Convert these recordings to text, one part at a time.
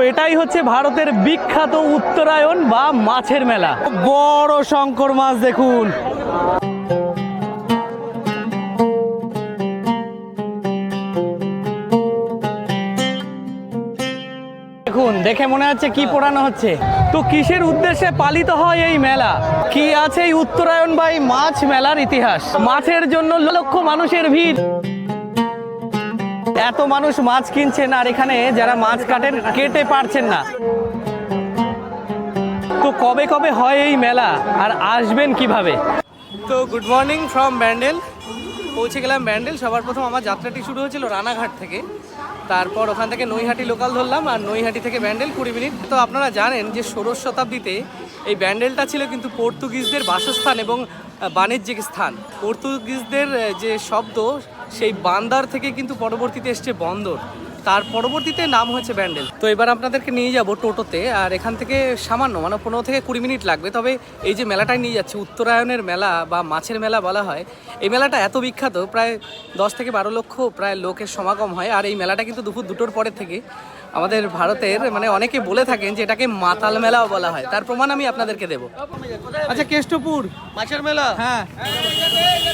এটাই হচ্ছে ভারতের বিখ্যাত উত্তরায়ণ বা মাছের মেলা। বড় শঙ্কর মাছ দেখুন। দেখুন, দেখে মনে হচ্ছে কি পোড়ানো হচ্ছে। তো কিসের উদ্দেশ্যে পালিত হয় এই মেলা? কি আছে এই উত্তরায়ণ বা এই মাছ মেলার ইতিহাস? মাছের জন্য লক্ষ মানুষের ভিড়। এত মানুষ মাছ কিনছেন আর এখানে যারা মাছ কাটেন কেটে পারছেন না। তো কবে কবে হয় এই মেলা আর আসবেন কিভাবে? তো গুড মর্নিং ফ্রম ব্যান্ডেল। পৌঁছে গেলাম ব্যান্ডেল। সবার প্রথম আমার যাত্রাটি শুরু হয়েছিল রানাঘাট থেকে, তারপর ওখান থেকে নৈহাটি লোকাল ধরলাম, আর নৈহাটি থেকে ব্যান্ডেল 20 মিনিট। তো আপনারা জানেন যে 16শ শতাব্দীতে এই ব্যান্ডেলটা ছিল কিন্তু পর্তুগিজদের বাসস্থান এবং বাণিজ্যিক স্থান। পর্তুগিজদের যে শব্দ সেই বান্দার থেকে কিন্তু পরবর্তীতে এসছে বন্দর, তার পরবর্তীতে নাম হচ্ছে ব্যান্ডেল। তো এবার আপনাদেরকে নিয়ে যাব টোটোতে, আর এখান থেকে সামান্য 15 থেকে 20 মিনিট লাগবে। তবে এই যে মেলাটায় নিয়ে যাচ্ছে উত্তরায়ণের মেলা বা মাছের মেলা বলা হয়, এই মেলাটা এত বিখ্যাত, প্রায় 10 থেকে 12 লক্ষ প্রায় লোকের সমাগম হয়। আর এই মেলাটা কিন্তু দুপুর 2টোর পরের থেকে আমাদের ভারতের অনেকে বলে থাকেন যে এটাকে মাতাল মেলাও বলা হয়। তার প্রমাণ আমি আপনাদেরকে দেব। আচ্ছা, কেষ্টপুর মাছের মেলা, হ্যাঁ,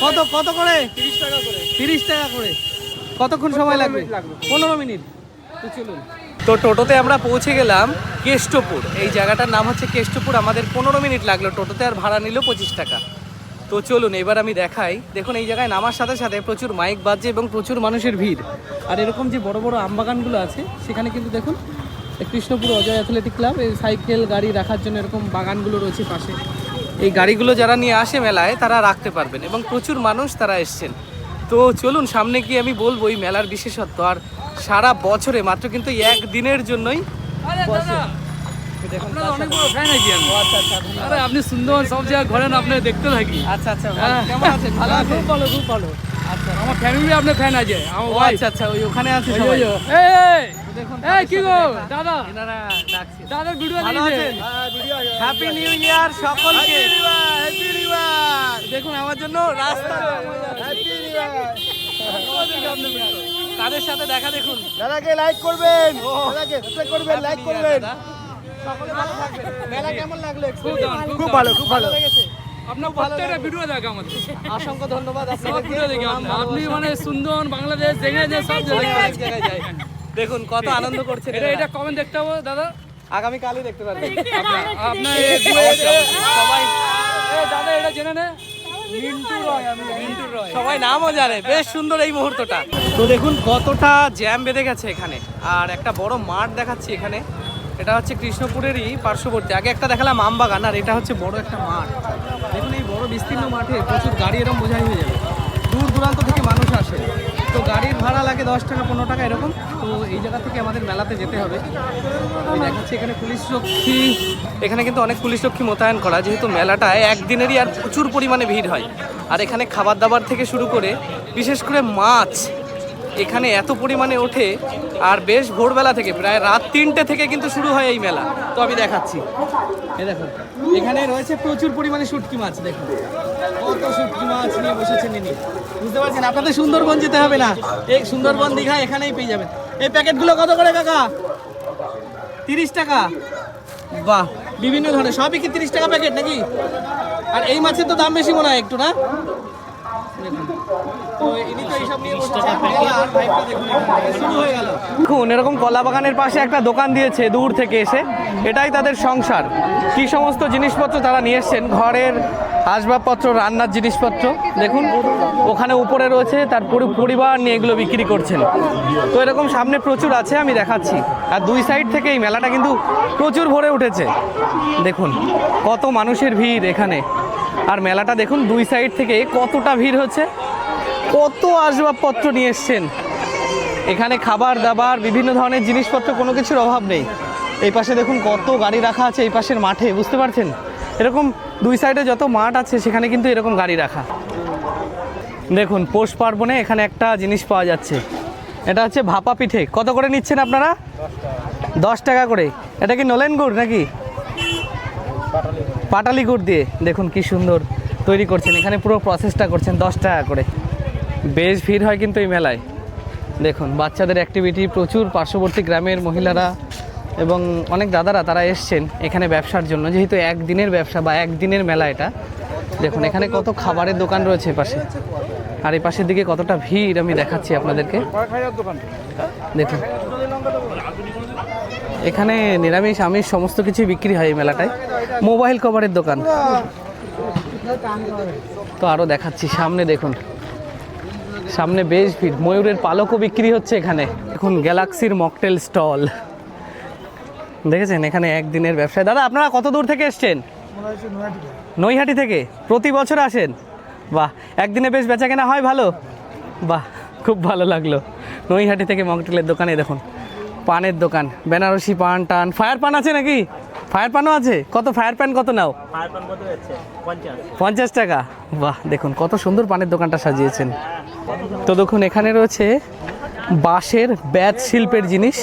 কত কত করে? 30 টাকা করে। 30 টাকা করে। কতক্ষণ সময় লাগবে? 15 মিনিট। তো চলুন। তো টোটোতে আমরা পৌঁছে গেলাম কেষ্টপুর। এই জায়গাটার নাম হচ্ছে কেষ্টপুর। আমাদের 15 মিনিট লাগলো টোটোতে, আর ভাড়া নিল 25 টাকা। তো চলুন এবার আমি দেখাই। দেখুন, এই জায়গায় নামার সাথে সাথে প্রচুর মাইক বাজছে এবং প্রচুর মানুষের ভিড়। আর এরকম যে বড় বড় আমবাগানগুলো আছে সেখানে কিন্তু দেখুন কৃষ্ণপুর অজয় অ্যাথলেটিক ক্লাব, এই সাইকেল গাড়ি রাখার জন্য এরকম বাগানগুলো রয়েছে পাশে। এই গাড়িগুলো যারা নিয়ে আসে মেলায় তারা রাখতে পারবেন, এবং প্রচুর মানুষ তারা এসছেন। তো চলুন সামনে গিয়ে আমি বলবো এই মেলার বিশেষত্ব। আর সারা বছরে মাত্র কিন্তু একদিনের জন্যই আপনি সুন্দর সব জায়গায় ঘোরেন, আপনি দেখতে থাকি। আচ্ছা আচ্ছা, কেমন আছেন? ভালো আছেন? খুব ভালো, খুব ভালো। আচ্ছা, আমার ফ্যামিলি আপনার ফ্যান আছে। আচ্ছা আচ্ছা, ওই ওখানে আছে সবাই। দেখুন কি গো দাদা, এনারা ডাকছে। দাদা ভিডিও ভালো আছেন? হ্যাপি নিউ ইয়ার সকলকে। দেখুন আমার জন্য রাস্তা, তাদের সাথে দেখা। দেখুন দাদাকে লাইক করবেন, দাদাকে সাবস্ক্রাইব করবেন, লাইক করবেন। সকলে ভালো থাকবেন। মেলা কেমন লাগলো? খুব ভালো, খুব ভালো লেগেছে। আপনার প্রত্যেকটা ভিডিও দেখে আমাদের। অসংখ্য ধন্যবাদ সব ভিডিও দেখি আপনি সুন্দর বাংলাদেশ দেখে সব জায়গায় যাই। দেখুন কত আনন্দ করছেন। এটা কমেন্ট দেখতে হবে দাদা, আগামী কালই দেখতে পারবেন আপনার সবাই। দাদা এটা জেনে নে, মিন্টু রয়। আমি মিন্টু রয়, সবাই নামও জানে। বেশ সুন্দর এই মুহূর্তটা। তো দেখুন কতটা জ্যাম বেঁধে গেছে এখানে। আর একটা বড় মাঠ দেখাচ্ছি এখানে, এটা হচ্ছে কৃষ্ণপুরেরই পার্শ্ববর্তী। আগে একটা দেখালাম আমবাগান, আর এটা হচ্ছে বড় একটা মাঠ। দেখুন এই বড় বিস্তীর্ণ মাঠে প্রচুর গাড়ি এরকম বোঝাই হয়ে যাবে। দূর দূরান্ত থেকে মানুষ আসে। তো গাড়ির ভাড়া লাগে 10 টাকা 15 টাকা এরকম। তো এই জায়গা থেকে আমাদের মেলাতে যেতে হবে। আমি দেখাচ্ছি এখানে পুলিশ রক্ষী, এখানে কিন্তু অনেক পুলিশ রক্ষী মোতায়েন করা, যেহেতু মেলাটায় একদিনেরই আর প্রচুর পরিমাণে ভিড় হয়। আর এখানে খাবার দাবার থেকে শুরু করে বিশেষ করে মাছ এখানে এত পরিমাণে ওঠে। আর বেশ ভোরবেলা থেকে প্রায় রাত 3টে থেকে কিন্তু শুরু হয় এই মেলা। তো আমি দেখাচ্ছি, এই দেখুন এখানে রয়েছে প্রচুর পরিমাণে শুটকি মাছ। দেখুন কত শুটকি মাছ নিয়ে বসেছেন ইনি। বুঝতে পারছেন, আপনাদের সুন্দরবন যেতে হবে না, এই সুন্দরবন দীঘা এখানেই পেয়ে যাবেন। এই প্যাকেটগুলো কত করে কাকা? 30 টাকা। বাহ, বিভিন্ন ধরনের সবই কি 30 টাকা প্যাকেট নাকি? আর এই মাছের তো দাম বেশি মনে হয় একটু, না? দেখুন এরকম কলা বাগানের পাশে একটা দোকান দিয়েছে দূর থেকে এসে, এটাই তাদের সংসার। কি সমস্ত জিনিসপত্র তারা নিয়ে এসছেন, ঘরের আসবাবপত্র, রান্নার জিনিসপত্র। দেখুন ওখানে উপরে রয়েছে, তার পরিবার নিয়ে এগুলো বিক্রি করছেন। তো এরকম সামনে প্রচুর আছে, আমি দেখাচ্ছি। আর দুই সাইড থেকে এই মেলাটা কিন্তু প্রচুর ভরে উঠেছে। দেখুন কত মানুষের ভিড় এখানে। আর মেলাটা দেখুন দুই সাইড থেকে কতটা ভিড় হচ্ছে, কত আসবাবপত্র নিয়ে এসছেন। এখানে খাবার দাবার বিভিন্ন ধরনের জিনিসপত্র, কোনো কিছুর অভাব নেই। এই পাশে দেখুন কত গাড়ি রাখা আছে এই পাশের মাঠে, বুঝতে পারছেন? এরকম দুই সাইডে যত মাঠ আছে সেখানে কিন্তু এরকম গাড়ি রাখা। দেখুন পৌষ পার্বণে এখানে একটা জিনিস পাওয়া যাচ্ছে, এটা হচ্ছে ভাপা পিঠে। কত করে নিচ্ছেন আপনারা? 10 টাকা করে। এটা কি নলেন গুড় নাকি পাটালি গুড় দিয়ে? দেখুন কি সুন্দর তৈরি করছেন, এখানে পুরো প্রসেসটা করছেন 10 টাকা করে। বেশ ভিড় হয় কিন্তু এই মেলায়। দেখুন বাচ্চাদের অ্যাক্টিভিটি প্রচুর, পার্শ্ববর্তী গ্রামের মহিলারা এবং অনেক দাদারা তারা এসছেন এখানে ব্যবসার জন্য, যেহেতু একদিনের ব্যবসা বা একদিনের মেলা এটা। দেখুন এখানে কত খাবারের দোকান রয়েছে পাশে, আর এই পাশের দিকে কতটা ভিড় আমি দেখাচ্ছি আপনাদেরকে। দেখুন এখানে নিরামিষ আমিষ সমস্ত কিছুই বিক্রি হয় এই মেলাটায়। মোবাইল কভারের দোকান তো আরও দেখাচ্ছি, সামনে দেখুন, সামনে বেশ ভিড়। ময়ূরের পালকও বিক্রি হচ্ছে এখানে। দেখুন গ্যালাক্সির মকটেল স্টল দেখেছেন, এখানে একদিনের ব্যবসায়। দাদা আপনারা কত দূর থেকে এসছেন? নৈহাটি থেকে। প্রতি বছর আসেন? বাহ, একদিনে বেশ বেচা কেনা হয় ভালো? বাহ, খুব ভালো লাগলো। নৈহাটি থেকে মকটেলের দোকানে দেখুন পানের দোকান, বেনারসি পান টান। ফায়ার পান আছে নাকি? ফায়ার পানও আছে। কত ফায়ার পান কত নাও? 50 টাকা। বাহ, দেখুন কত সুন্দর পানের দোকানটা সাজিয়েছেন। তো দেখুন এখানে রয়েছে বাঁশের ব্যাত শিল্পের জিনিস,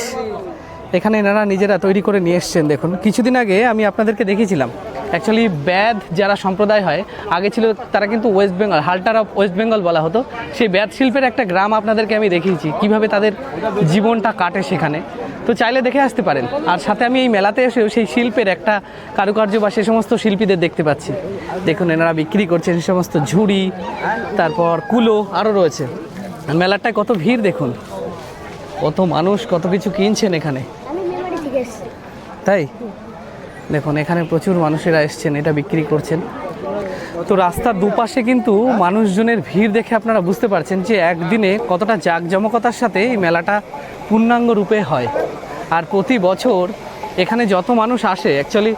এখানে এনারা নিজেরা তৈরি করে নিয়ে এসছেন। দেখুন কিছুদিন আগে আমি আপনাদেরকে দেখিয়েছিলাম, অ্যাকচুয়ালি ব্যাদ যারা সম্প্রদায় হয় আগে ছিল, তারা কিন্তু ওয়েস্ট বেঙ্গল, হাল্টার অফ ওয়েস্ট বেঙ্গল বলা হতো। সেই ব্যাদ শিল্পের একটা গ্রাম আপনাদেরকে আমি দেখিয়েছি, কিভাবে তাদের জীবনটা কাটে সেখানে। তো চাইলে দেখে আসতে পারেন। আর সাথে আমি এই মেলাতে এসেও সেই শিল্পের একটা কারুকার্য বা সে সমস্ত শিল্পীদের দেখতে পাচ্ছি। দেখুন এনারা বিক্রি করছেন সে সমস্ত ঝুড়ি, তারপর কুলো আরও রয়েছে। মেলাটায় কত ভিড় দেখুন, কত মানুষ কত কিছু কিনছেন এখানে, তাই দেখুন এখানে প্রচুর মানুষেরা এসছেন, এটা বিক্রি করছেন। তো রাস্তার দুপাশে কিন্তু মানুষজনের ভিড় দেখে আপনারা বুঝতে পারছেন যে একদিনে কতটা জাঁকজমকতার সাথে এই মেলাটা পূর্ণাঙ্গ রূপে হয়। আর প্রতি বছর এখানে যত মানুষ আসে, অ্যাকচুয়ালি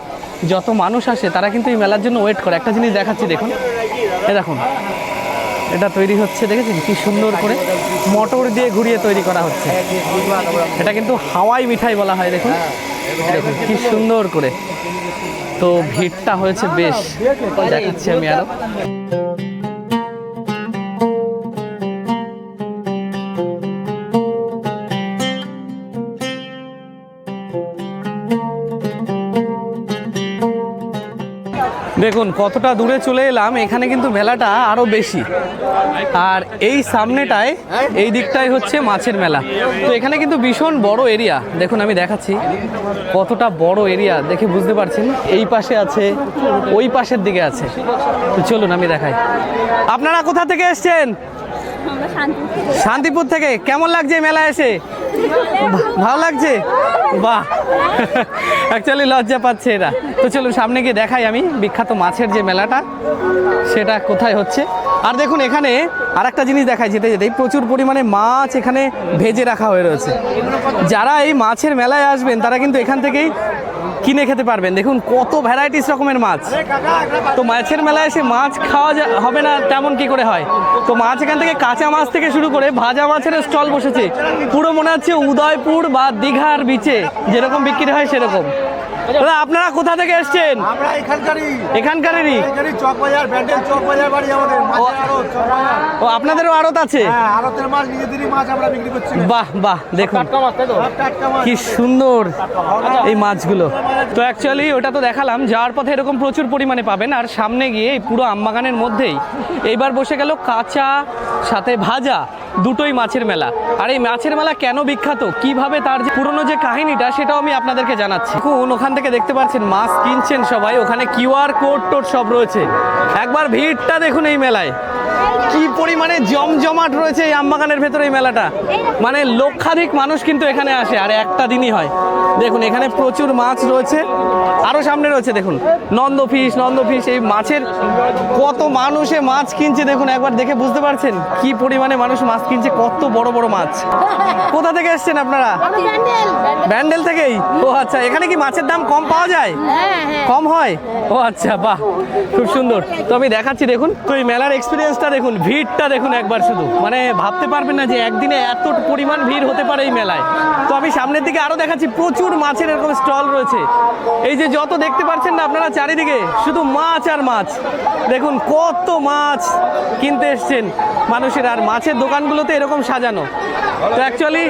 যত মানুষ আসে তারা কিন্তু এই মেলার জন্য ওয়েট করে। একটা জিনিস দেখাচ্ছি দেখুন, এ দেখুন এটা তৈরি হচ্ছে, দেখেছেন কি সুন্দর করে মোটর দিয়ে ঘুরিয়ে তৈরি করা হচ্ছে। এটা কিন্তু হাওয়াই মিঠাই বলা হয়। দেখুন দেখুন কি সুন্দর করে। তো ভিড়টা হয়েছে বেশ, দেখাচ্ছি আমি আরো। দেখুন কতটা দূরে চলে এলাম, এখানে কিন্তু মেলাটা আরো বেশি। আর এই সামনেটায় এই দিকটাই হচ্ছে মাছের মেলা। তো এখানে কিন্তু ভীষণ বড় এরিয়া, দেখুন আমি দেখাচ্ছি কতটা বড় এরিয়া, দেখে বুঝতে পারছেন। এই পাশে আছে, ওই পাশের দিকে আছে। তো চলুন আমি দেখাই। আপনারা কোথা থেকে এসছেন? শান্তিপুর থেকে। কেমন লাগছে মেলা এসে? ভালো লাগছে? বাহ, অ্যাকচুয়ালি লজ্জা পাচ্ছে এরা। তো চলুন সামনে গিয়ে দেখাই আমি বিখ্যাত মাছের যে মেলাটা সেটা কোথায় হচ্ছে। আর দেখুন এখানে আর একটা জিনিস দেখাই, যেতে যেতেই প্রচুর পরিমাণে মাছ এখানে ভেজে রাখা হয়ে রয়েছে। যারা এই মাছের মেলায় আসবেন তারা কিন্তু এখান থেকেই কিনে খেতে পারবেন। দেখুন কত ভ্যারাইটিস রকমের মাছ। তো মাছের মেলায় এসে মাছ খাওয়া হবে না তেমন কি করে হয়? তো মাছ এখান থেকে কাঁচা মাছ থেকে শুরু করে ভাজা মাছের স্টল বসেছে। পুরো মনে হচ্ছে উদয়পুর বা দীঘার বিচে যেরকম বিক্রি হয় সেরকম। দাদা আপনারা কোথা থেকে এসছেন? আমরা এখানকারই। চক বাজার, ব্যান্ডেল চক বাজার বাড়ি আমাদের। ও আপনাদেরও আড়ত আছে? হ্যাঁ, আড়তের মাছ, নিজেদেরই মাছ আমরা বিক্রি করছি। বাহ বাহ, দেখুন টাটকা মাছ। কি সুন্দর এই মাছগুলো। তো অ্যাকচুয়ালি ওটা তো দেখালাম, যাওয়ার পথে এরকম প্রচুর পরিমাণে পাবেন। আর সামনে গিয়ে এই পুরো আমবাগানের মধ্যেই এইবার বসে গেল কাঁচা সাথে ভাজা দুটোই মাছের মেলা। আর এই মাছের মেলা কেন বিখ্যাত, কিভাবে তার যে পুরনো যে কাহিনীটা সেটাও আমি আপনাদেরকে জানাচ্ছি। ওখান থেকে দেখতে পাচ্ছেন মাছ কিনছেন সবাই, ওখানে কিউআর কোড টোড সব রয়েছে। একবার ভিড়টা দেখুন এই মেলায়, কি পরিমাণে জমজমাট রয়েছে এই আমবাগানের ভেতরে এই মেলাটা। মানে লক্ষাধিক মানুষ কিন্তু এখানে আসে, আর একটা দিনই হয়। দেখুন এখানে প্রচুর মাছ রয়েছে, আরো সামনে রয়েছে দেখুন নন্দ ফিশ। এই মাছের কত মানুষে মাছ কিনছে দেখুন, একবার দেখে বুঝতে পারছেন কি পরিমাণে মানুষ মাছ কিনছে, কত বড় বড় মাছ। কোথা থেকে এসছেন আপনারা? ব্যান্ডেল থেকেই। ও আচ্ছা, এখানে কি মাছের দাম কম পাওয়া যায়? কম হয়? ও আচ্ছা, বাহ, খুব সুন্দর। তো আমি দেখাচ্ছি দেখুন। তো এই মেলার এক্সপিরিয়েন্সটা দেখুন, ভিড়টা দেখুন একবার শুধু, মানে ভাবতে পারবেন না যে একদিনে এত পরিমাণ ভিড় হতে পারে এই মেলায়। তো আমি সামনের দিকে আরো দেখাচ্ছি, প্রচুর মাছের এরকম স্টল রয়েছে। এই যে যত দেখতে পাচ্ছেন না আপনারা চারিদিকে শুধু মাছ আর মাছ। দেখুন কত মাছ কিনতে এসছেন মানুষের, আর মাছের দোকানগুলোতে এরকম সাজানো। তো অ্যাকচুয়ালি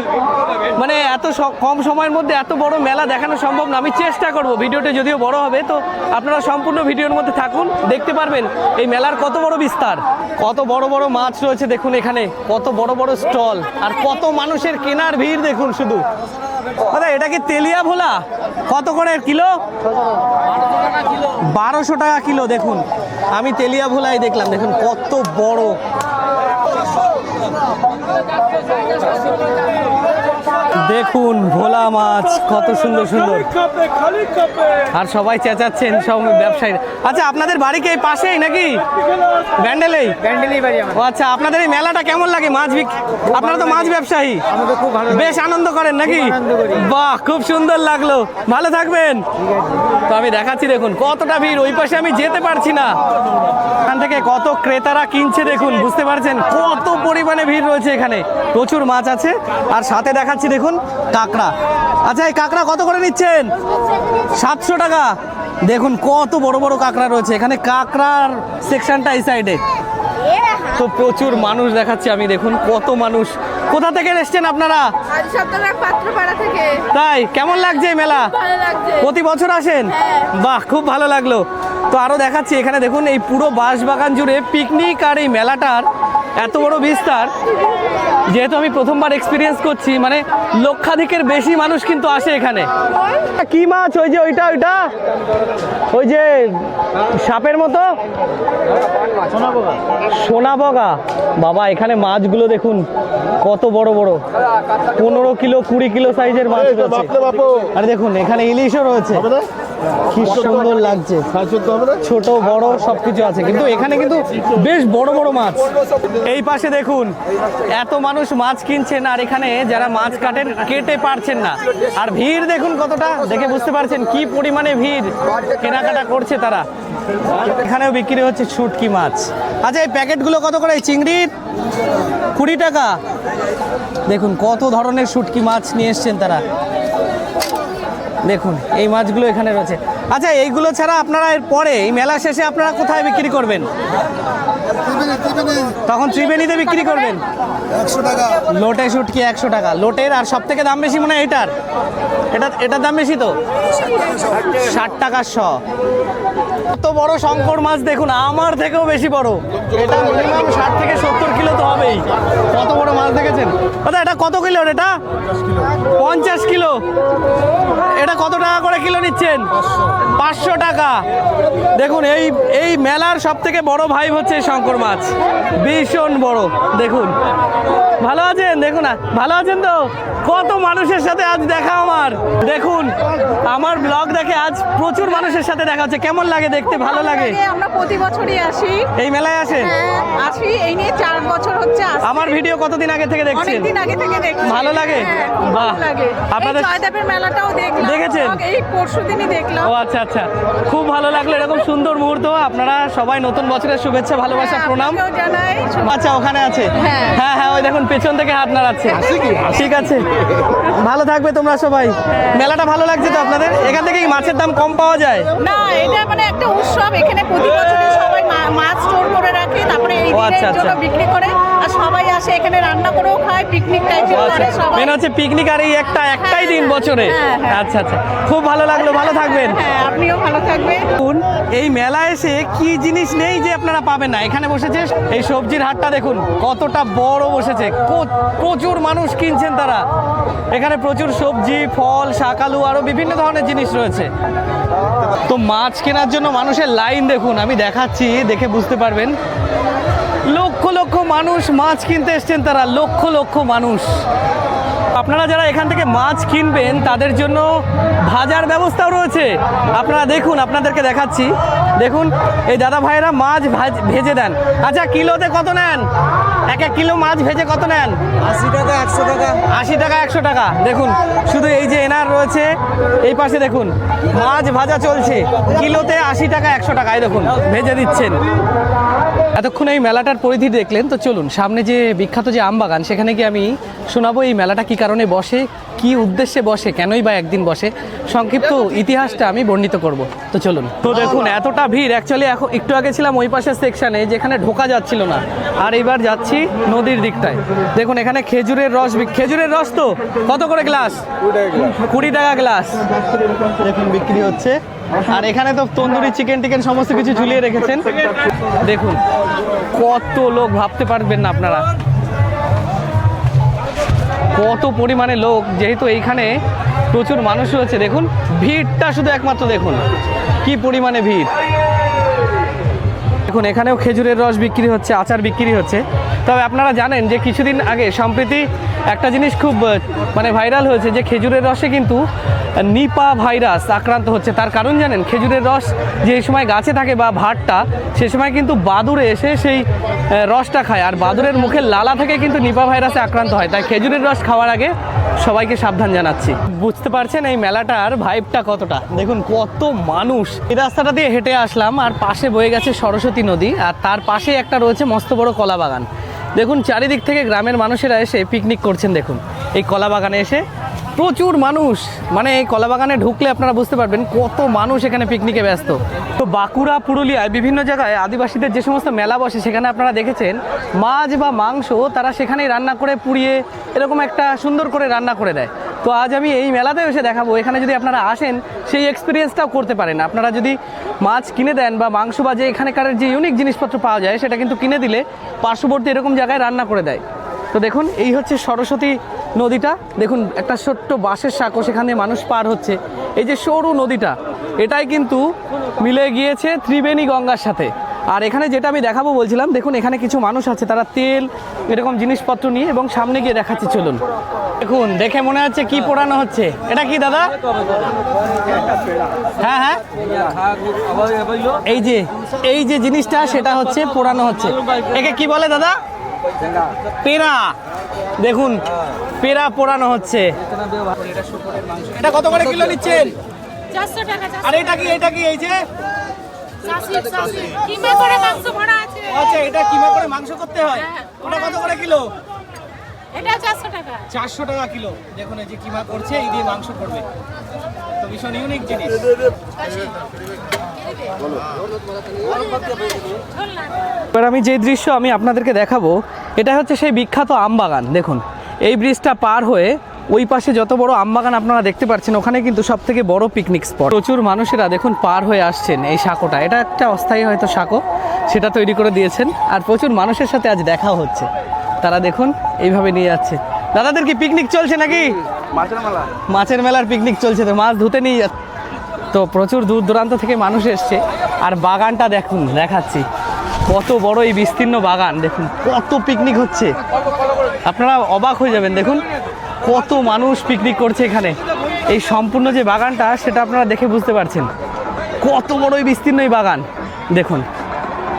মানে এত কম সময়ের মধ্যে এত বড় মেলা দেখানো সম্ভব না। আমি চেষ্টা করব, ভিডিওটা যদিও বড় হবে, তো আপনারা সম্পূর্ণ ভিডিওর মধ্যে থাকুন, দেখতে পারবেন এই মেলার কত বড় বিস্তার। কত বড় বড় মাছ রয়েছে দেখুন এখানে, কত বড় বড় স্টল, আর কত মানুষের কেনার ভিড় দেখুন শুধু। দাদা এটা কি তেলিয়া ভোলা? কত করে কিলো? 1200 টাকা কিলো। দেখুন আমি তেলিয়া ভোলাই দেখলাম, দেখুন কত বড়। দেখুন ভোলা মাছ কত সুন্দর সুন্দর, আর সবাই চেঁচাচ্ছেন সব ব্যবসায়ী। আচ্ছা আপনাদের বাড়ি কি এই পাশেই নাকি? ব্যান্ডেলেই? ব্যান্ডেলই বাড়ি আমার। ও আচ্ছা, আপনাদের এই মেলাটা কেমন লাগে? আপনারা তো মাছ ব্যবসায়ী, আমাকে খুব ভালো বেশ আনন্দ করেন নাকি? আনন্দ করি। বাহ, খুব সুন্দর লাগলো, ভালো থাকবেন। তো আমি দেখাচ্ছি দেখুন কতটা ভিড়, ওই পাশে আমি যেতে পারছি না। এখান থেকে কত ক্রেতারা কিনছে দেখুন, বুঝতে পারছেন কত পরিমাণে ভিড় রয়েছে এখানে। প্রচুর মাছ আছে, আর সাথে দেখাচ্ছি দেখুন কাঁকড়া। আচ্ছা এই কাঁকড়া কত করে নিচ্ছেন? 700 টাকা। দেখুন কত বড় বড় কাঁকড়া রয়েছে এখানে, কাঁকড়ার সেকশনটা এই সাইডে। তো প্রচুর মানুষ দেখাচ্ছি আমি, দেখুন কত মানুষ। কোথা থেকে এসেছেন আপনারা? আজ সপ্তাহে পাত্রপাড়া থেকে। তাই কেমন লাগছে এই মেলা? ভালো লাগছে। প্রতি বছর আসেন? বাহ, খুব ভালো লাগলো। তো আরো দেখাচ্ছি এখানে দেখুন, এই পুরো বাঁশবাগান জুড়ে পিকনিক আর এই মেলাটার এত বড় বিস্তার। যেহেতু আমি প্রথমবার এক্সপিরিয়েন্স করছি, মানে লক্ষাধিকের বেশি মানুষ কিন্তু আসে এখানে। কি মাছ ওই যে ওইটা ওই যে সাপের মতো? সোনাবগা। বাবা এখানে মাছগুলো দেখুন কত বড় বড়, 15 কিলো 20 কিলো সাইজের মাছ রয়েছে। আর দেখুন এখানে ইলিশও রয়েছে, কি সুন্দর লাগছে। ছোট বড় সবকিছু আছে, কিন্তু এখানে কিন্তু বেশ বড় বড় মাছ। এই পাশে দেখুন এত মানুষ মাছ কিনছেন, আর এখানে যারা মাছ কাটেন কেটে পারছেন না। আর ভিড় দেখুন কতটা, দেখে বুঝতে পারছেন কি পরিমাণে ভিড়, কেনাকাটা করছে তারা। এখানেও বিক্রি হচ্ছে শুটকি মাছ। আচ্ছা এই প্যাকেটগুলো কত করে? চিংড়ির 20 টাকা। দেখুন কত ধরনের শুটকি মাছ নিয়ে এসছেন তারা। দেখুন এই মাছগুলো এখানে রয়েছে। আচ্ছা এইগুলো ছাড়া আপনারা এর পরে এই মেলা শেষে আপনারা কোথায় বিক্রি করবেন? তখন ত্রিবেণীতে বিক্রি করবেন। 100 টাকা লোটে শুটকি 100 টাকা লোটের। আর সব থেকে দাম বেশি মনে হয় এটার দাম বেশি তো, 60 টাকা শ। কত বড় শঙ্কর মাছ দেখুন, আমার থেকেও বেশি বড়। এটা মিনিমাম 60 থেকে 70 কিলো তো হবেই। কত বড় মাছ দেখেছেন? দাদা এটা কত কিলো? এটা 50 কিলো। এটা কত টাকা করে কিলো নিচ্ছেন? 500 টাকা। দেখুন এই মেলার সব থেকে বড় ভাই হচ্ছে শঙ্কর মাছ, ভীষণ বড়। দেখুন ভালো আছেন? দেখুন ভালো আছেন তো? কত মানুষের সাথে আজ দেখা আমার। দেখুন আমার ব্লগ দেখে আজ প্রচুর মানুষের সাথে দেখা হচ্ছে। কেমন লাগে দেখতে? ভালো লাগে। আমরা প্রতি বছরই আসি। এই মেলায় আসেন? আসি, এই নিয়ে 4 বছর হচ্ছে আসছি। আমার ভিডিও কতদিন আগে থেকে দেখছেন? অনেকদিন আগে থেকে দেখছি। ভালো লাগে? খুব বাহ। ভালো লাগে। আপনাদের জয়দেবের মেলাটাও দেখলাম। দেখেছেন? এই পরশুদিনই দেখলাম। ও আচ্ছা আচ্ছা, খুব ভালো লাগলো এরকম সুন্দর মুহূর্ত। আপনারা সবাই নতুন বছরের শুভেচ্ছা ভালোবাসা প্রণাম। আপনাকেও জানাই। আচ্ছা ওখানে আছে? হ্যাঁ। হ্যাঁ হ্যাঁ, ওই দেখুন পেছন থেকে হাত নাড়াচ্ছে। ঠিক আছে, ভালো থাকবে তোমরা সবাই। মেলাটা ভালো লাগছে তো আপনাদের? এখান থেকে কি মাছের দাম কম পাওয়া যায়? না, এটা মানে একটা উৎসব। এখানে প্রতি বছরই সবাই মাছ স্টোর করে রাখে, তারপরে এই ও আচ্ছা, দিনের জন্য আচ্ছা। বিক্রি করে। আর সবাই আসে এখানে রান্না করেও খায়, পিকনিক টাইপের করে সবাই। মেন হচ্ছে পিকনিক, আর এই একটাই দিন বছরে। হ্যাঁ, হ্যাঁ। আচ্ছা আচ্ছা, খুব ভালো লাগলো, ভালো থাকবেন। হ্যাঁ, আপনিও ভালো থাকবেন। দেখুন, এই মেলা এসে কি জিনিস নেই যে আপনারা পাবেন না। এখানে বসেছে এই সবজির হাটটা, দেখুন কতটা বড় বসেছে, প্রচুর মানুষ কিনছেন তারা। এখানে প্রচুর সবজি, ফল, শাক, আলু আরো বিভিন্ন ধরনের জিনিস রয়েছে। তো মাছ কেনার জন্য মানুষের লাইন দেখুন, আমি দেখাচ্ছি, দেখে বুঝতে পারবেন। লক্ষ লক্ষ মানুষ মাছ কিনতে এসছেন তারা, লক্ষ লক্ষ মানুষ। আপনারা যারা এখান থেকে মাছ কিনবেন তাদের জন্য ভাজার ব্যবস্থাও রয়েছে। আপনারা দেখুন, আপনাদেরকে দেখাচ্ছি। দেখুন এই দাদা ভাইরা মাছ ভেজে দেন। আচ্ছা কিলোতে কত নেন? এক কিলো মাছ ভেজে কত নেন? 80 টাকা 100 টাকা 80 টাকা 100 টাকা। দেখুন শুধু এই যে এনার রয়েছে, এই পাশে দেখুন মাছ ভাজা চলছে, কিলোতে 80 টাকা 100 টাকা। এই দেখুন ভেজে দিচ্ছেন। এতক্ষণ এই মেলাটার পরিধি দেখলেন, তো চলুন সামনে যে বিখ্যাত যে আম বাগান, সেখানে গিয়ে আমি শোনাবো এই মেলাটা কি কারণে বসে, কি উদ্দেশ্যে বসে, কেনই বা একদিন বসে, সংক্ষিপ্ত ইতিহাসটা আমি বর্ণিত করব। তো চলুন। তো দেখুন এতটা ভিড়, অ্যাকচুয়ালি এখন একটু আগে ছিলাম ওই পাশের সেকশানে যেখানে ঢোকা যাচ্ছিল না, আর এইবার যাচ্ছি নদীর দিকটায়। দেখুন এখানে খেজুরের রস তো কত করে গ্লাস? 20 টাকা গ্লাস। দেখুন বিক্রি হচ্ছে। আর এখানে তো তন্দুরি চিকেন টিকেন সমস্ত কিছু ঝুলিয়ে রেখেছেন। দেখুন কত লোক, ভাবতে পারবেন না আপনারা। কত পরিমাণে লোক, যেহেতু এইখানে প্রচুর মানুষ রয়েছে। দেখুন ভিড়টা শুধু একমাত্র দেখুন কি পরিমাণে ভিড়। দেখুন এখানেও খেজুরের রস বিক্রি হচ্ছে, আচার বিক্রি হচ্ছে। তবে আপনারা জানেন যে কিছুদিন আগে সম্প্রতি একটা জিনিস খুব মানে ভাইরাল হয়েছে, যে খেজুরের রসে কিন্তু নিপা ভাইরাস আক্রান্ত হচ্ছে। তার কারণ জানেন, খেজুরের রস যে সময় গাছে থাকে বা ভাতটা, সে সময় কিন্তু বাদুড়ে এসে সেই রসটা খায়, আর বাদুড়ের মুখের লালা থেকে কিন্তু নিপা ভাইরাসে আক্রান্ত হয়। তাই খেজুরের রস খাওয়ার আগে সবাইকে সাবধান জানাচ্ছি। বুঝতে পারছেন এই মেলাটার ভাইবটা কতটা। দেখুন কত মানুষ। এই রাস্তাটা দিয়ে হেঁটে আসলাম, আর পাশে বয়ে গেছে সরস্বতী নদী, আর তার পাশে একটা রয়েছে মস্ত বড় কলা বাগান। দেখুন চারিদিক থেকে গ্রামের মানুষেরা এসে পিকনিক করছেন। দেখুন এই কলা বাগানে এসে প্রচুর মানুষ, মানে এই কলা বাগানে ঢুকলে আপনারা বুঝতে পারবেন কত মানুষ এখানে পিকনিকে ব্যস্ত। তো বাঁকুড়া, পুরুলিয়ায় বিভিন্ন জায়গায় আদিবাসীদের যে সমস্ত মেলা বসে, সেখানে আপনারা দেখেছেন মাছ বা মাংস তারা সেখানেই রান্না করে পুড়িয়ে এরকম একটা সুন্দর করে রান্না করে দেয়। তো আজ আমি এই মেলাতেও এসে দেখাবো, এখানে যদি আপনারা আসেন সেই এক্সপিরিয়েন্সটাও করতে পারেন। আপনারা যদি মাছ কিনে দেন বা মাংস বা যে এখানকার যে ইউনিক জিনিসপত্র পাওয়া যায়, সেটা কিন্তু কিনে দিলে পার্শ্ববর্তী এরকম জায়গায় রান্না করে দেয়। তো দেখুন এই হচ্ছে সরস্বতী নদীটা। দেখুন একটা ছোট্ট বাঁশের সাঁকো, সেখানে মানুষ পার হচ্ছে। এই যে সরু নদীটা, এটাই কিন্তু মিলে গিয়েছে ত্রিবেণী গঙ্গার সাথে। আর এখানে যেটা আমি দেখাবো বলছিলাম, দেখুন এখানে কিছু মানুষ আছে, তারা তেল এরকম জিনিসপত্র নিয়ে, এবং সামনে গিয়ে দেখাচ্ছি চলুন। দেখুন দেখে মনে হচ্ছে কি পোড়ানো হচ্ছে। এটা কি দাদা? হ্যাঁ হ্যাঁ, এই যে জিনিসটা, সেটা হচ্ছে পোড়ানো হচ্ছে। একে কি বলে দাদা? পেরা। দেখুন পেরা পোড়ানো হচ্ছে। এটা কত করে কিলো নিচ্ছেন? 400 টাকা। আর এটা কি এই যে কিমা করে মাংস ভরা আছে। আচ্ছা, এটা কিমা করে মাংস করতে হয়। ওটা কত করে কিলো? এটা 400 টাকা। 400 টাকা কিলো। দেখুন এই যে কিমা করছে, এই দিয়ে মাংস করবে। তো ভীষণ ইউনিক জিনিস। এবার আমি যে দৃশ্য আমি আপনাদেরকে দেখাবো, এটা হচ্ছে সেই বিখ্যাত আমবাগান। দেখুন এই ব্রিজটা পার হয়ে ওই পাশে যত বড় আমবাগান আপনারা দেখতে পাচ্ছেন, ওখানে কিন্তু সব থেকে বড় পিকনিক স্পট। প্রচুর মানুষেরা দেখুন পার হয়ে আসছেন এই সাঁকোটা। এটা একটা অস্থায়ী হয়তো সাঁকো, সেটা তৈরি করে দিয়েছেন। আর প্রচুর মানুষের সাথে আজ দেখাও হচ্ছে, তারা দেখুন এইভাবে নিয়ে যাচ্ছে। দাদাদের কি পিকনিক চলছে নাকি? মাছের মেলার পিকনিক চলছে, তো মাছ ধুতে নিয়ে যাচ্ছে। তো প্রচুর দূর দূরান্ত থেকে মানুষ এসছে। আর বাগানটা দেখুন, দেখাচ্ছি কত বড় এই বিস্তীর্ণ বাগান। দেখুন কত পিকনিক হচ্ছে, আপনারা অবাক হয়ে যাবেন। দেখুন কত মানুষ পিকনিক করছে এখানে। এই সম্পূর্ণ যে বাগানটা, সেটা আপনারা দেখে বুঝতে পারছেন কত বড় এই বিস্তীর্ণ এই বাগান। দেখুন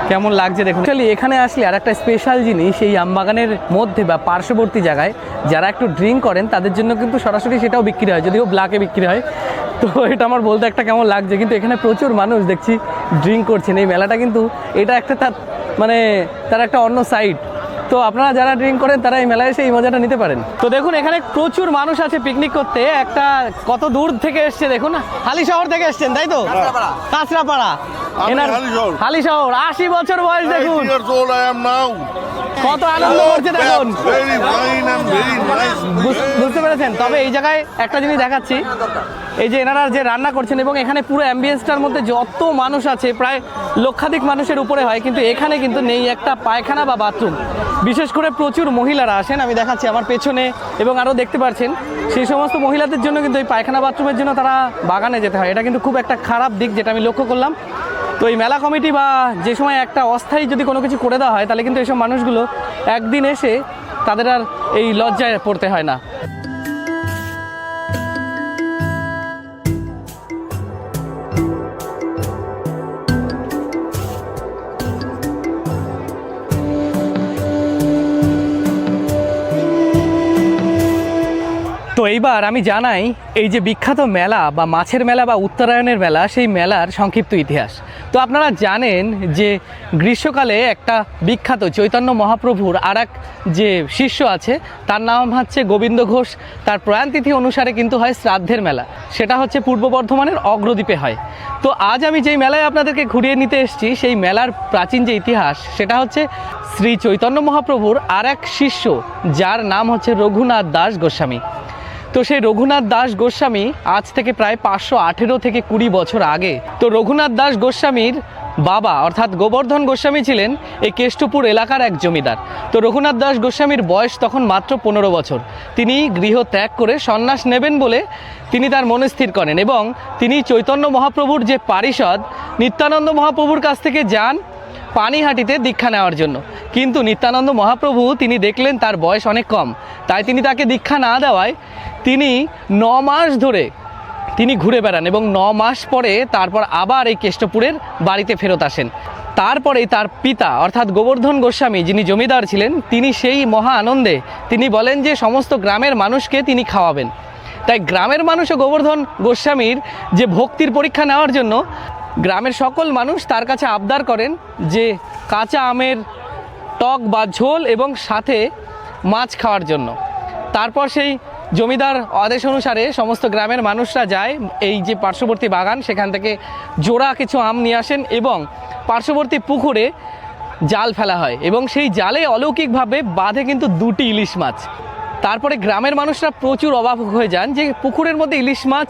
কেমন লাগছে। দেখুন অ্যাকচুয়ালি এখানে আসলে আর একটা স্পেশাল জিনিস, এই আমবাগানের মধ্যে বা পার্শ্ববর্তী জায়গায় যারা একটু ড্রিঙ্ক করেন, তাদের জন্য কিন্তু সরাসরি সেটাও বিক্রি হয়, যদিও ব্ল্যাকে বিক্রি হয়। তো এটা আমার বলতে একটা কেমন লাগছে, কিন্তু এখানে প্রচুর মানুষ দেখছি ড্রিঙ্ক করছেন। এই মেলাটা কিন্তু এটা একটা তার একটা অন্য সাইড। তো আপনারা যারা ড্রিঙ্ক করেন, তারা এই মেলায় এসে এই মজাটা নিতে পারেন। তো দেখুন এখানে প্রচুর মানুষ আছে পিকনিক করতে। একটা কত দূর থেকে এসছে, দেখুন হালি শহর থেকে এসছেন, তাই তো? কাঁচরাপাড়া। হালি শহর, 80 বছর বয়স। দেখুন কত আনন্দ করছে দেখুন, বুঝতে পেরেছেন? তবে এই জায়গায় একটা জিনিস দেখাচ্ছি, এই যে এনারা যে রান্না করছেন, এবং এখানে পুরো অ্যাম্বিয়েন্সটার মধ্যে যত মানুষ আছে, প্রায় লক্ষাধিক মানুষের উপরে হয়, কিন্তু এখানে কিন্তু নেই একটা পায়খানা বা বাথরুম। বিশেষ করে প্রচুর মহিলারা আসেন, আমি দেখাচ্ছি আমার পেছনে, এবং আরও দেখতে পাচ্ছেন সেই সমস্ত মহিলাদের জন্য কিন্তু এই পায়খানা বাথরুমের জন্য তারা বাগানে যেতে হয়। এটা কিন্তু খুব একটা খারাপ দিক, যেটা আমি লক্ষ্য করলাম। তো এই মেলা কমিটি বা যে সময় একটা অস্থায়ী যদি কোনো কিছু করে দেওয়া হয়, তাহলে কিন্তু এইসব মানুষগুলো একদিন এসে তাদের আর এই লজ্জায় পড়তে হয় না। তো এইবার আমি জানাই এই যে বিখ্যাত মেলা বা মাছের মেলা বা উত্তরায়ণের মেলা, সেই মেলার সংক্ষিপ্ত ইতিহাস। তো আপনারা জানেন যে গ্রীষ্মকালে একটা বিখ্যাত চৈতন্য মহাপ্রভুর আর এক যে শিষ্য আছে, তার নাম হচ্ছে গোবিন্দ ঘোষ। তার প্রয়াণতিথি অনুসারে কিন্তু হয় শ্রাদ্ধের মেলা, সেটা হচ্ছে পূর্ব বর্ধমানের অগ্রদ্বীপে হয়। তো আজ আমি যেই মেলায় আপনাদেরকে ঘুরিয়ে নিতে এসেছি, সেই মেলার প্রাচীন যে ইতিহাস, সেটা হচ্ছে শ্রী চৈতন্য মহাপ্রভুর আর এক শিষ্য, যার নাম হচ্ছে রঘুনাথ দাস গোস্বামী। তো সেই রঘুনাথ দাস গোস্বামী আজ থেকে প্রায় 518 থেকে 20 বছর আগে, তো রঘুনাথ দাস গোস্বামীর বাবা অর্থাৎ গোবর্ধন গোস্বামী ছিলেন এই কেষ্টপুর এলাকার এক জমিদার। তো রঘুনাথ দাস গোস্বামীর বয়স তখন মাত্র 15 বছর। তিনি গৃহ ত্যাগ করে সন্ন্যাস নেবেন বলে তিনি তার মনস্থির করেন এবং তিনি চৈতন্য মহাপ্রভুর যে পারিষদ নিত্যানন্দ মহাপ্রভুর কাছ থেকে যান পানিহাটিতে দীক্ষা নেওয়ার জন্য। কিন্তু নিত্যানন্দ মহাপ্রভু তিনি দেখলেন তার বয়স অনেক কম, তাই তিনি তাকে দীক্ষা না দেওয়ায় তিনি 9 মাস ধরে তিনি ঘুরে বেড়ান এবং 9 মাস পরে তারপর আবার এই কেষ্টপুরের বাড়িতে ফেরত আসেন। তারপরেই তার পিতা অর্থাৎ গোবর্ধন গোস্বামী যিনি জমিদার ছিলেন তিনি সেই মহা আনন্দে তিনি বলেন যে সমস্ত গ্রামের মানুষকে তিনি খাওয়াবেন। তাই গ্রামের মানুষও গোবর্ধন গোস্বামীর যে ভক্তির পরীক্ষা নেওয়ার জন্য গ্রামের সকল মানুষ তার কাছে আবদার করেন যে কাঁচা আমের টক বা ঝোল এবং সাথে মাছ খাওয়ার জন্য। তারপর সেই জমিদার আদেশ অনুসারে সমস্ত গ্রামের মানুষরা যায় এই যে পার্শ্ববর্তী বাগান সেখান থেকে জোড়া কিছু আম নিয়ে আসেন এবং পার্শ্ববর্তী পুকুরে জাল ফেলা হয় এবং সেই জালে অলৌকিকভাবে বাঁধে কিন্তু 2টি ইলিশ মাছ। তারপরে গ্রামের মানুষরা প্রচুর অবাক হয়ে যান যে পুকুরের মধ্যে ইলিশ মাছ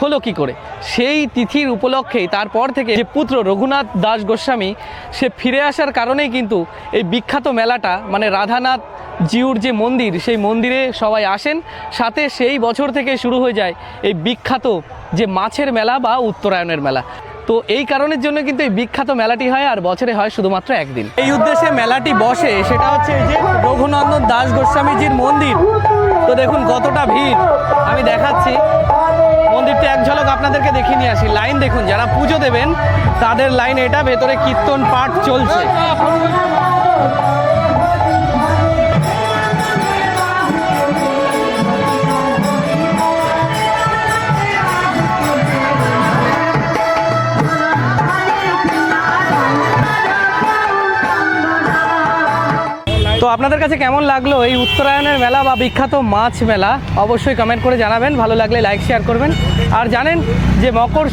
হলো কি করে। সেই তিথির উপলক্ষেই তারপর থেকে যে পুত্র রঘুনাথ দাস গোস্বামী সে ফিরে আসার কারণেই কিন্তু এই বিখ্যাত মেলাটা মানে রাধানাথ জিউর যে মন্দির সেই মন্দিরে সবাই আসেন। সাথে সেই বছর থেকে শুরু হয়ে যায় এই বিখ্যাত যে মাছের মেলা বা উত্তরায়ণের মেলা। তো এই কারণের জন্য কিন্তু এই বিখ্যাত মেলাটি হয় আর বছরে হয় শুধুমাত্র একদিন। এই উদ্দেশ্যে মেলাটি বসে সেটা হচ্ছে এই যে রঘুনন্দন দাস গোস্বামীজির মন্দির। তো দেখুন কতটা ভিড়, আমি দেখাচ্ছি মন্দিরটা এক ঝলক আপনাদেরকে দেখিয়ে নিয়ে আসি। লাইন দেখুন, যারা পুজো দেবেন তাদের লাইন এটা, ভেতরে কীর্তন পাঠ চলছে। তো আপনাদের কাছে কেমন লাগলো এই উত্তরায়ণের মেলা বা বিখ্যাত মাছ মেলা অবশ্যই কমেন্ট করে জানাবেন। ভালো লাগলে লাইক শেয়ার করবেন। আর জানেন যে মকর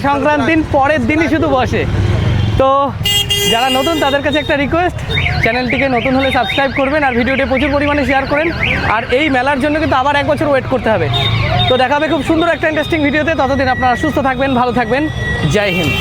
সংক্রান্তির পরের দিনই শুধু বসে। তো যারা নতুন তাদের কাছে একটা রিকোয়েস্ট, চ্যানেলটিকে নতুন হলে সাবস্ক্রাইব করবেন আর ভিডিওটি প্রচুর পরিমাণে শেয়ার করেন। আর এই মেলার জন্য কিন্তু আবার 1 বছর ওয়েট করতে হবে। তো দেখা হবে খুব সুন্দর একটা ইন্টারেস্টিং ভিডিওতে। ততদিন আপনারা সুস্থ থাকবেন, ভালো থাকবেন। জয় হিন্দ।